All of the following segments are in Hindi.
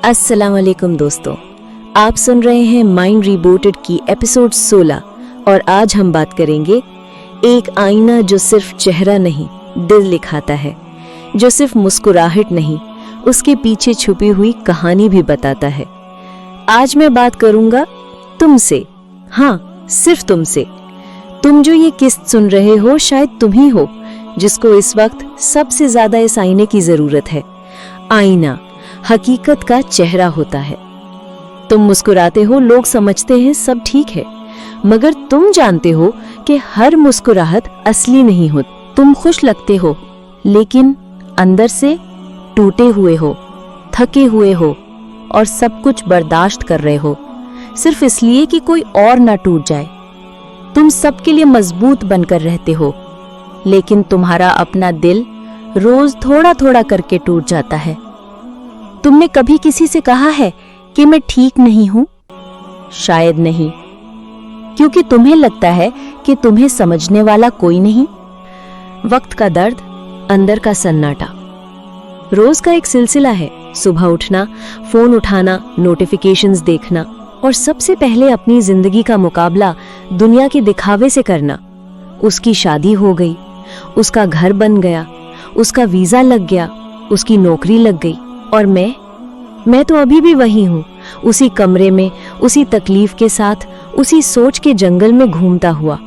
अस्सलाम वालेकुम दोस्तों, आप सुन रहे हैं माइंड रिबूटेड की एपिसोड 16 और आज हम बात करेंगे एक आईना जो सिर्फ चेहरा नहीं दिल दिखाता है, जो सिर्फ मुस्कुराहट नहीं उसके पीछे छुपी हुई कहानी भी बताता है। आज मैं बात करूंगा तुमसे, हाँ सिर्फ तुमसे। तुम जो ये किस्त सुन रहे हो शायद तुम ही हो जिसको इस वक्त सबसे ज्यादा इस आईने की जरूरत है। आईना हकीकत का चेहरा होता है। तुम मुस्कुराते हो, लोग समझते हैं सब ठीक है, मगर तुम जानते हो कि हर मुस्कुराहट असली नहीं होती। तुम खुश लगते हो लेकिन अंदर से टूटे हुए हो, थके हुए हो और सब कुछ बर्दाश्त कर रहे हो सिर्फ इसलिए कि कोई और ना टूट जाए। तुम सबके लिए मजबूत बनकर रहते हो लेकिन तुम्हारा अपना दिल रोज थोड़ा थोड़ा करके टूट जाता है। तुमने कभी किसी से कहा है कि मैं ठीक नहीं हूं? शायद नहीं, क्योंकि तुम्हें लगता है कि तुम्हें समझने वाला कोई नहीं। वक्त का दर्द, अंदर का सन्नाटा, रोज का एक सिलसिला है। सुबह उठना, फोन उठाना, नोटिफिकेशंस देखना और सबसे पहले अपनी जिंदगी का मुकाबला दुनिया के दिखावे से करना। उसकी शादी हो गई, उसका घर बन गया, उसका वीजा लग गया, उसकी नौकरी लग गई और मैं तो अभी भी वही हूँ, उसी कमरे में, उसी तकलीफ के साथ, उसी सोच के जंगल में घूमता हुआ।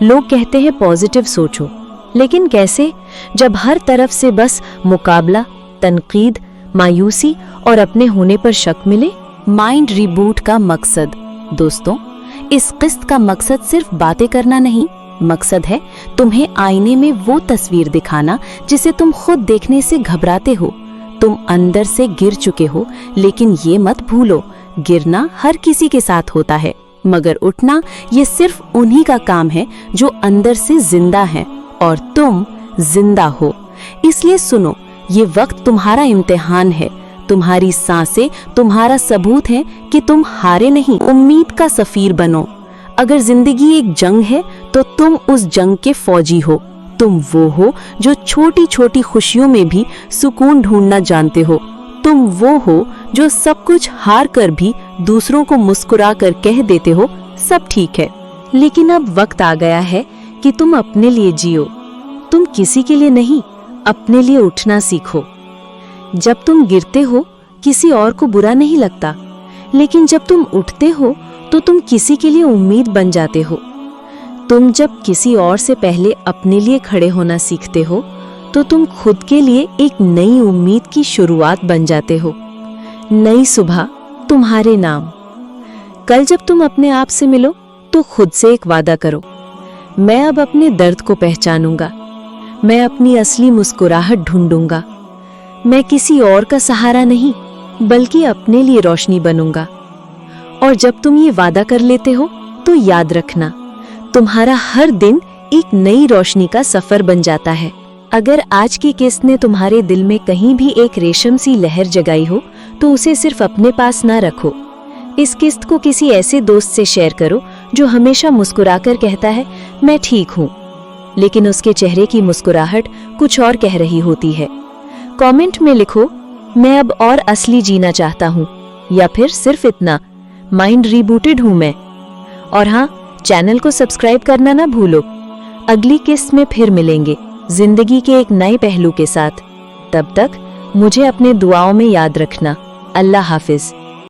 लोग कहते हैं पॉजिटिव सोचो, लेकिन कैसे जब हर तरफ से बस मुकाबला, तनकीद, मायूसी और अपने होने पर शक मिले। माइंड रिबूट का मकसद दोस्तों, इस किस्त का मकसद सिर्फ बातें करना नहीं, मकसद है तुम्हें आईने में वो तस्वीर दिखाना जिसे तुम खुद देखने से घबराते हो। तुम अंदर से गिर चुके हो, लेकिन ये मत भूलो, गिरना हर किसी के साथ होता है, मगर उठना ये सिर्फ उन्हीं का काम है जो अंदर से जिंदा हैं और तुम जिंदा हो। इसलिए सुनो, ये वक्त तुम्हारा इम्तिहान है, तुम्हारी सांसें तुम्हारा सबूत है कि तुम हारे नहीं। उम्मीद का सफीर बनो। अगर जिंदगी एक जंग है तो तुम उस जंग के फौजी हो। तुम वो हो जो छोटी छोटी खुशियों में भी सुकून ढूंढना जानते हो। तुम वो हो जो सब कुछ हार कर भी दूसरों को मुस्कुरा कर कह देते हो सब ठीक है। लेकिन अब वक्त आ गया है कि तुम अपने लिए जियो। तुम किसी के लिए नहीं, अपने लिए उठना सीखो। जब तुम गिरते हो किसी और को बुरा नहीं लगता, लेकिन जब तुम उठते हो तो तुम किसी के लिए उम्मीद बन जाते हो। तुम जब किसी और से पहले अपने लिए खड़े होना सीखते हो तो तुम खुद के लिए एक नई उम्मीद की शुरुआत बन जाते हो। नई सुबह तुम्हारे नाम। कल जब तुम अपने आप से मिलो तो खुद से एक वादा करो, मैं अब अपने दर्द को पहचानूंगा, मैं अपनी असली मुस्कुराहट ढूंढूंगा, मैं किसी और का सहारा नहीं बल्कि अपने लिए रोशनी बनूंगा। और जब तुम ये वादा कर लेते हो तो याद रखना, तुम्हारा हर दिन एक नई रोशनी का सफर बन जाता है। अगर आज की किस्त ने तुम्हारे दिल में कहीं भी एक रेशम सी लहर जगाई हो तो उसे सिर्फ अपने पास ना रखो। इस किस्त को किसी ऐसे दोस्त से शेयर करो जो हमेशा मुस्कुराकर कहता है मैं ठीक हूँ, लेकिन उसके चेहरे की मुस्कुराहट कुछ और कह रही होती है। कमेंट में लिखो मैं अब और असली जीना चाहता हूँ, या फिर सिर्फ इतना, माइंड रिबूटेड हूँ मैं। और हाँ, चैनल को सब्सक्राइब करना ना भूलो। अगली किस्त में फिर मिलेंगे जिंदगी के एक नए पहलू के साथ। तब तक मुझे अपने दुआओं में याद रखना। अल्लाह हाफिज।